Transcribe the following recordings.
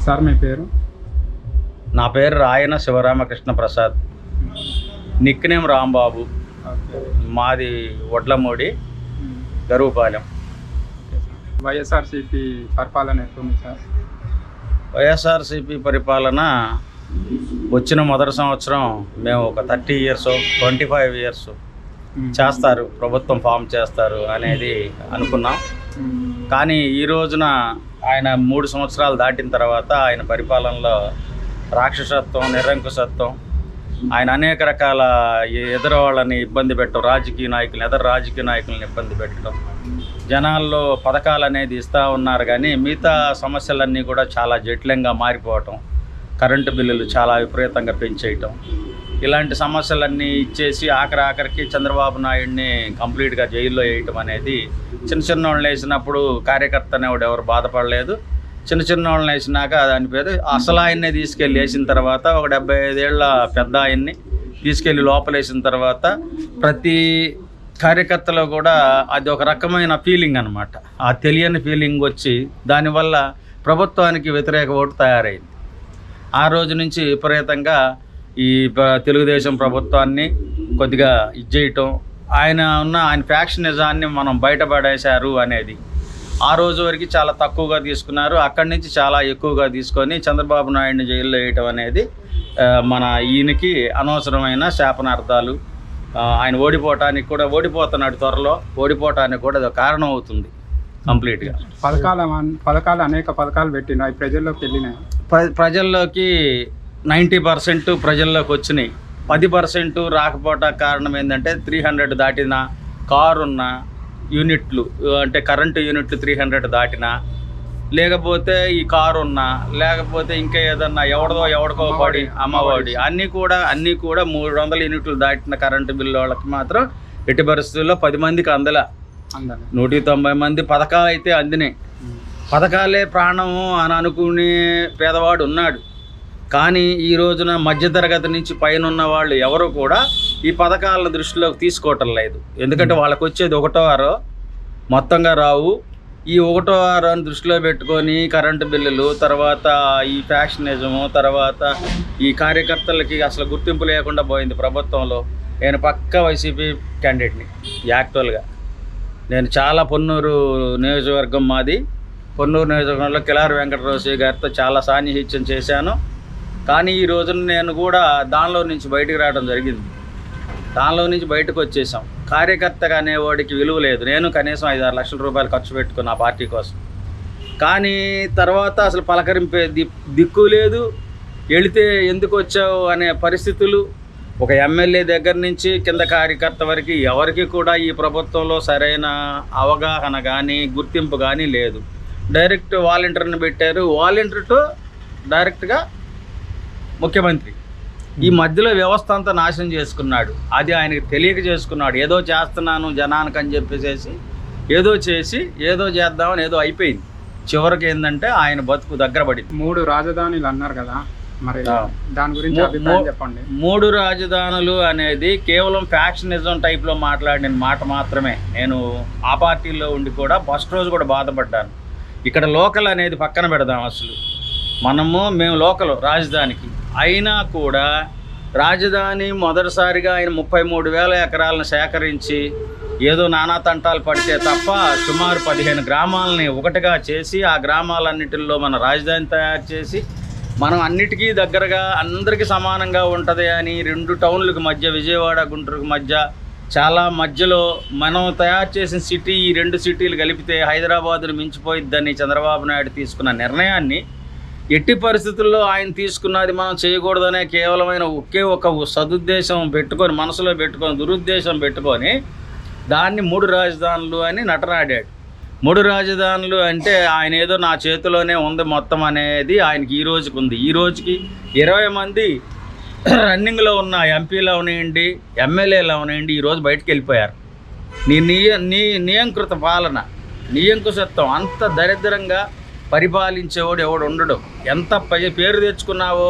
Sir మీ పేరు? నా పేరు రాయన శివరామకృష్ణ ప్రసాద్, నిక్ నేమ్ రాంబాబు. మాది వడ్లమూడి, గరువుపాలెం. వైఎస్ఆర్సీపీ పరిపాలన ఎట్లుంది సార్? వైఎస్ఆర్సీపీ పరిపాలన వచ్చిన మొదటి సంవత్సరం మేము ఒక 30 years 25 years చేస్తారు, ప్రభుత్వం ఫామ్ చేస్తారు అనేది అనుకున్నాం. కానీ ఈ రోజున ఆయన 3 సంవత్సరాలు దాటిన తర్వాత ఆయన పరిపాలనలో రాక్షసత్వం, నిరంకుశత్వం, ఆయన అనేక రకాల ఎదురు వాళ్ళని ఇబ్బంది పెట్టడం, ఎదరు రాజకీయ నాయకులను ఇబ్బంది పెట్టడం, జనాల్లో పథకాలు అనేది ఇస్తూ ఉన్నారు కానీ మిగతా సమస్యలన్నీ కూడా చాలా జటిలంగా మారిపోవటం, కరెంటు బిల్లులు చాలా విపరీతంగా పెంచేయటం, ఇలాంటి సమస్యలన్నీ ఇచ్చేసి ఆఖరికి చంద్రబాబు నాయుడిని కంప్లీట్గా జైల్లో వేయటం అనేది చిన్న వాళ్ళని వేసినప్పుడు కార్యకర్త అనేవాడు ఎవరు బాధపడలేదు. చిన్న వాళ్ళని వేసినాక దాని పేరు అసలు ఆయన్నే తీసుకెళ్ళి వేసిన తర్వాత ఒక 75 ఏళ్ల పెద్ద ఆయన్ని తీసుకెళ్ళి లోపలేసిన తర్వాత ప్రతి కార్యకర్తలో కూడా అది ఒక రకమైన ఫీలింగ్ అనమాట. ఆ తెలియని ఫీలింగ్ వచ్చి దానివల్ల ప్రభుత్వానికి వ్యతిరేక ఓటు తయారైంది. ఆ రోజు నుంచి విపరీతంగా ఈ తెలుగుదేశం ప్రభుత్వాన్ని కొద్దిగా ఇచ్చేయటం, ఆయన ఫ్యాక్షనిజాన్ని మనం బయటపడేశారు అనేది ఆ రోజు వరకు చాలా తక్కువగా తీసుకున్నారు. అక్కడి నుంచి చాలా ఎక్కువగా తీసుకొని చంద్రబాబు నాయుడిని జైల్లో వేయటం అనేది మన ఈయనకి అనవసరమైన శాపనార్థాలు. ఆయన ఓడిపోతున్నాడు, త్వరలో ఓడిపోవటానికి కూడా అది కారణం అవుతుంది కంప్లీట్గా. పథకాలు అనేక పథకాలు పెట్టినాయి, ప్రజల్లోకి వెళ్ళినాయి. ప్రజల్లోకి 90% ప్రజల్లోకి వచ్చినాయి. 10% రాకపోవటానికి కారణం ఏంటంటే 300 దాటిన కారున్న యూనిట్లు, అంటే కరెంటు యూనిట్లు 300 దాటినా, లేకపోతే ఈ కారు ఉన్నా, లేకపోతే ఇంకా ఏదన్నా ఎవడికో పడి అమ్మఒడి అన్నీ కూడా 300 యూనిట్లు దాటిన కరెంటు బిల్లు వాళ్ళకి మాత్రం ఎట్టి పరిస్థితుల్లో 10 మందికి అందల 190 మంది పథకాలు అయితే అందినాయి. పథకాలే ప్రాణము అని అనుకునే పేదవాడు ఉన్నాడు. కానీ ఈ రోజున మధ్యతరగతి నుంచి పైన ఉన్న వాళ్ళు ఎవరు కూడా ఈ పథకాలను దృష్టిలోకి తీసుకోవటం లేదు. ఎందుకంటే వాళ్ళకి వచ్చేది 1వ వారం మొత్తంగా రావు. ఈ 1వ వారం దృష్టిలో పెట్టుకొని కరెంటు బిల్లులు, తర్వాత ఈ ఫ్యాక్షనిజము, తర్వాత ఈ కార్యకర్తలకి అసలు గుర్తింపు లేకుండా పోయింది ప్రభుత్వంలో. నేను పక్కా వైసీపీ క్యాండిడేట్ని యాక్చువల్గా. నేను చాలా పొన్నూరు నియోజకవర్గం మాది. పొన్నూరు నియోజకవర్గంలో కిలారి వెంకటరావు గారితో చాలా సాన్నిహిత్యం చేశాను. కానీ ఈ రోజున నేను కూడా దానిలో నుంచి బయటకు రావడం జరిగింది. దానిలో నుంచి బయటకు వచ్చేసాం. కార్యకర్తగా అనేవాడికి విలువ లేదు. నేను కనీసం 5-6 లక్షల రూపాయలు ఖర్చు పెట్టుకున్నా ఆ పార్టీ కోసం. కానీ తర్వాత అసలు పలకరింపే దిక్కు లేదు. వెళితే ఎందుకు వచ్చావు అనే పరిస్థితులు, ఒక ఎమ్మెల్యే దగ్గర నుంచి కింద కార్యకర్త వరకు ఎవరికి కూడా ఈ ప్రభుత్వంలో సరైన అవగాహన కానీ గుర్తింపు కానీ లేదు. డైరెక్ట్ వాలంటీర్ని పెట్టారు, వాలంటీర్ టు డైరెక్ట్గా ముఖ్యమంత్రి. ఈ మధ్యలో వ్యవస్థ అంతా నాశనం చేసుకున్నాడు. అది ఆయనకి తెలియక చేసుకున్నాడు. ఏదో చేస్తున్నాను జనానికి అని చెప్పేసి ఏదో చేసి ఏదో చేద్దామని ఏదో అయిపోయింది. చివరికి ఏంటంటే ఆయన బతుకు దగ్గర పడింది. 3 రాజధానులు అన్నారు కదా, మరి దాని గురించి అభిప్రాయం చెప్పండి. 3 రాజధానులు అనేది కేవలం ఫ్యాక్షనిజం టైప్లో మాట్లాడిన మాట మాత్రమే. నేను ఆ పార్టీలో ఉండి కూడా ఫస్ట్ రోజు కూడా బాధపడ్డాను. ఇక్కడ లోకల్ అనేది పక్కన పెడదాం. అసలు మేము లోకల్ రాజధానికి అయినా కూడా రాజధాని మొదటిసారిగా ఆయన 33,000 ఎకరాలను సేకరించి ఏదో నానా తంటాలు పడితే తప్ప సుమారు 15 గ్రామాలని ఒకటిగా చేసి ఆ గ్రామాలన్నిటిల్లో మన రాజధాని తయారు చేసి మనం అన్నిటికీ దగ్గరగా అందరికీ సమానంగా ఉంటుంది అని 2 టౌన్లకు మధ్య, విజయవాడ గుంటూరుకు మధ్య చాలా మధ్యలో మనం తయారు చేసిన సిటీ, ఈ 2 సిటీలు కలిపితే హైదరాబాదును మించిపోయిద్దని చంద్రబాబు నాయుడు తీసుకున్న నిర్ణయాన్ని ఎట్టి పరిస్థితుల్లో ఆయన తీసుకున్నది మనం చేయకూడదనే కేవలమైన ఒకే ఒక సదుద్దేశం పెట్టుకొని, మనసులో పెట్టుకొని, దురుద్దేశం పెట్టుకొని దాన్ని 3 రాజధానులు అని నటనాడాడు. 3 రాజధానులు అంటే ఆయన ఏదో నా చేతిలోనే ఉంది మొత్తం అనేది ఆయనకి ఈ రోజుకి ఉంది. ఈ రోజుకి 20 మంది రన్నింగ్లో ఉన్న ఎంపీలు అవనివ్వండి, ఎమ్మెల్యేలు అవనివ్వండి, ఈరోజు బయటకు వెళ్ళిపోయారు. నీ నియంకృత పాలన, నియంకుశత్వం, అంత దరిద్రంగా పరిపాలించేవాడు ఎవడు ఉండడు. ఎంత పేరు తెచ్చుకున్నావో,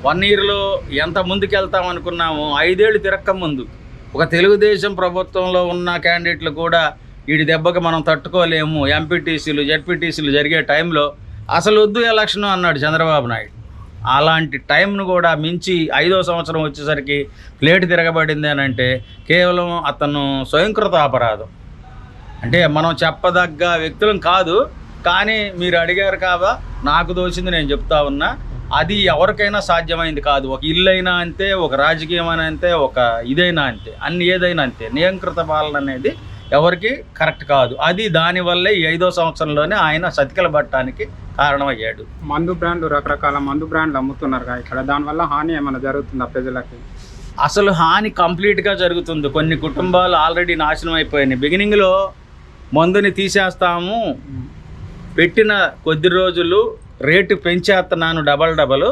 1 yearలో ఎంత ముందుకెళ్తామనుకున్నామో, 5 ఏళ్ళు తిరక్క ముందు ఒక తెలుగుదేశం ప్రభుత్వంలో ఉన్న క్యాండిడేట్లు కూడా వీడి దెబ్బకి మనం తట్టుకోలేము, ఎంపీటీసీలు జెడ్పీటీసీలు జరిగే టైంలో అసలు వద్దు ఎలక్షన్ అన్నాడు చంద్రబాబు నాయుడు. అలాంటి టైంను కూడా మించి 5వ సంవత్సరం వచ్చేసరికి ప్లేట్ తిరగబడింది అని అంటే కేవలం అతను స్వయంకృత అపరాధం. అంటే మనం చెప్పదగ్గ వ్యక్తులం కాదు, కానీ మీరు అడిగారు కాబా నాకు దోచింది నేను చెప్తా ఉన్నా. అది ఎవరికైనా సాధ్యమైంది కాదు. ఒక ఇల్లు అయినా అంతే, ఒక రాజకీయం అయినా అంతే, ఒక ఇదైనా అంతే, అన్ని ఏదైనా అంతే. నియంకృత పాలన అనేది ఎవరికి కరెక్ట్ కాదు. అది దానివల్లే ఈ 5వ సంవత్సరంలోనే ఆయన సతికిల పట్టడానికి కారణమయ్యాడు. మందు బ్రాండ్లు, రకరకాల మందు బ్రాండ్లు అమ్ముతున్నారు కదా ఇక్కడ, దానివల్ల హాని ఏమైనా జరుగుతుందా ప్రజలకి? అసలు హాని కంప్లీట్గా జరుగుతుంది. కొన్ని కుటుంబాలు ఆల్రెడీ నాశనం అయిపోయినాయి. బిగినింగ్లో మందుని తీసేస్తాము, పెట్టిన కొద్ది రోజులు రేటు పెంచేస్తున్నాను డబల్,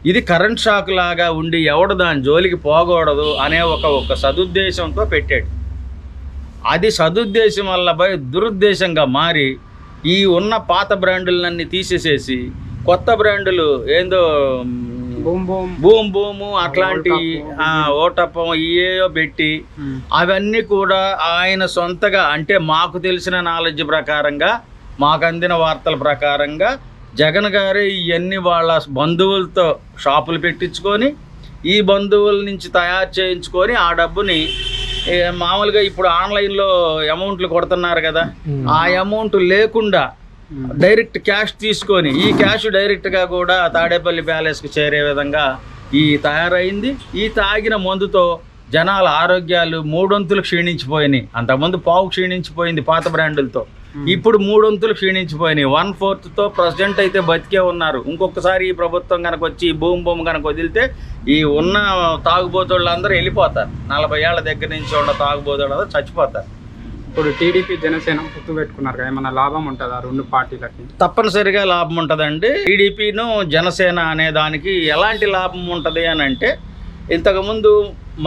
ఇది కరెంట్ షాక్ లాగా ఉండి ఎవడు దాని జోలికి పోకూడదు అనే ఒక సదుద్దేశంతో పెట్టాడు. అది సదుద్దేశం వల్ల దురుద్దేశంగా మారి ఈ ఉన్న పాత బ్రాండులన్నీ తీసేసేసి కొత్త బ్రాండులు ఏందో బూమ్ బూము అట్లాంటి ఓటప్పం ఇయేయో పెట్టి అవన్నీ కూడా ఆయన సొంతగా, అంటే మాకు తెలిసిన నాలెడ్జ్ ప్రకారంగా, మాకు అందిన వార్తల ప్రకారంగా జగన్ గారే ఇవన్నీ వాళ్ళ బంధువులతో షాపులు పెట్టించుకొని ఈ బంధువుల నుంచి తయారు చేయించుకొని ఆ డబ్బుని మామూలుగా ఇప్పుడు ఆన్లైన్లో అమౌంట్లు కొడుతున్నారు కదా, ఆ అమౌంట్ లేకుండా డైరెక్ట్ క్యాష్ తీసుకొని ఈ క్యాష్ డైరెక్ట్గా కూడా తాడేపల్లి ప్యాలెస్కి చేరే విధంగా ఈ తయారైంది. ఈ తాగిన మందుతో జనాల ఆరోగ్యాలు 3 వంతులు క్షీణించిపోయినాయి. అంతకుముందు పావు క్షీణించిపోయింది పాత బ్రాండులతో, ఇప్పుడు 3 వంతులు క్షీణించిపోయినాయి. 1/4తో ప్రెసిడెంట్ అయితే బతికే ఉన్నారు. ఇంకొకసారి ఈ ప్రభుత్వం కనుక వచ్చి భూమి కనుక వదిలితే ఈ ఉన్న తాగుబోతుళ్ళందరూ వెళ్ళిపోతారు. 40 ఏళ్ల దగ్గర నుంచి ఉన్న తాగుబోతుళ్ళందరూ చచ్చిపోతారు. ఇప్పుడు టీడీపీ జనసేన పొత్తు పెట్టుకున్నారు కదా, ఏమన్నా లాభం ఉంటుందా 2 పార్టీలకి? తప్పనిసరిగా లాభం ఉంటుందండి. టీడీపీను జనసేన అనే దానికి ఎలాంటి లాభం ఉంటుంది అని అంటే, ఇంతకుముందు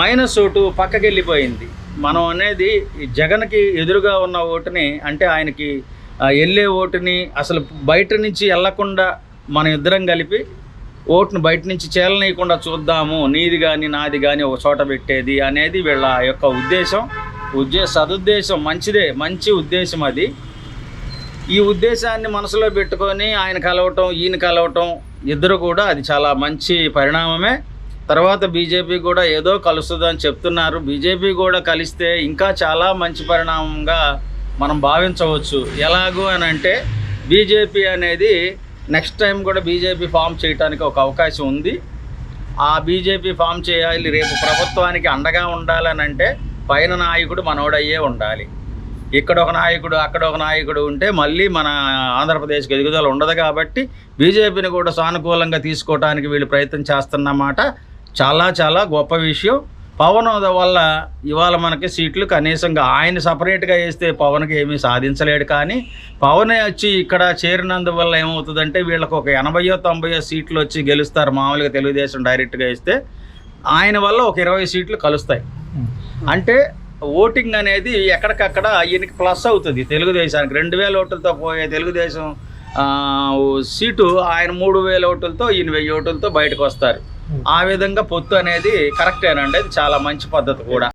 -1 పక్కకి వెళ్ళిపోయింది. మనం అనేది జగన్కి ఎదురుగా ఉన్న ఓటుని, అంటే ఆయనకి వెళ్ళే ఓటుని అసలు బయట నుంచి వెళ్లకుండా మన ఇద్దరం కలిపి ఓటును బయట నుంచి చేలనీయకుండా చూద్దాము, నీది కానీ నాది కానీ ఒక చోట పెట్టేది అనేది వీళ్ళ యొక్క ఉద్దేశం. సదుద్దేశం మంచిదే, మంచి ఉద్దేశం అది. ఈ ఉద్దేశాన్ని మనసులో పెట్టుకొని ఆయన కలవటం, ఈయన కలవటం ఇద్దరు కూడా అది చాలా మంచి పరిణామమే. తర్వాత బీజేపీ కూడా ఏదో కలుస్తుందని చెప్తున్నారు. బీజేపీ కూడా కలిస్తే ఇంకా చాలా మంచి పరిణామంగా మనం భావించవచ్చు. ఎలాగూ అని అంటే బీజేపీ అనేది నెక్స్ట్ టైం కూడా బీజేపీ ఫామ్ చేయడానికి ఒక అవకాశం ఉంది. ఆ బీజేపీ ఫామ్ చేయాలి, రేపు ప్రభుత్వానికి అండగా ఉండాలని అంటే పైన నాయకుడు మనోడయ్యే ఉండాలి. ఇక్కడ ఒక నాయకుడు, అక్కడ ఒక నాయకుడు ఉంటే మళ్ళీ మన ఆంధ్రప్రదేశ్కి ఎదుగుదల ఉండదు. కాబట్టి బీజేపీని కూడా సానుకూలంగా తీసుకోవడానికి వీళ్ళు ప్రయత్నం చేస్తున్నమాట చాలా చాలా గొప్ప విషయం. పవన్ వల్ల ఇవాళ మనకి సీట్లు కనీసంగా ఆయన సపరేట్గా వేస్తే పవన్కి ఏమీ సాధించలేడు. కానీ పవన్ వచ్చి ఇక్కడ చేరినందువల్ల ఏమవుతుందంటే వీళ్ళకి ఒక 80-90 సీట్లు వచ్చి గెలుస్తారు. మామూలుగా తెలుగుదేశం డైరెక్ట్గా వేస్తే ఆయన వల్ల ఒక 20 సీట్లు కలుస్తాయి. అంటే ఓటింగ్ అనేది ఎక్కడికక్కడ ఈయనకి ప్లస్ అవుతుంది తెలుగుదేశానికి. 2000 ఓట్లతో పోయే తెలుగుదేశం సీటు ఆయన 3000 ఓట్లతో, ఈయన 1000 ఓట్లతో బయటకు వస్తారు. ఆ విధంగా పొత్తు అనేది కరెక్టేనండి, అది చాలా మంచి పద్ధతి కూడా.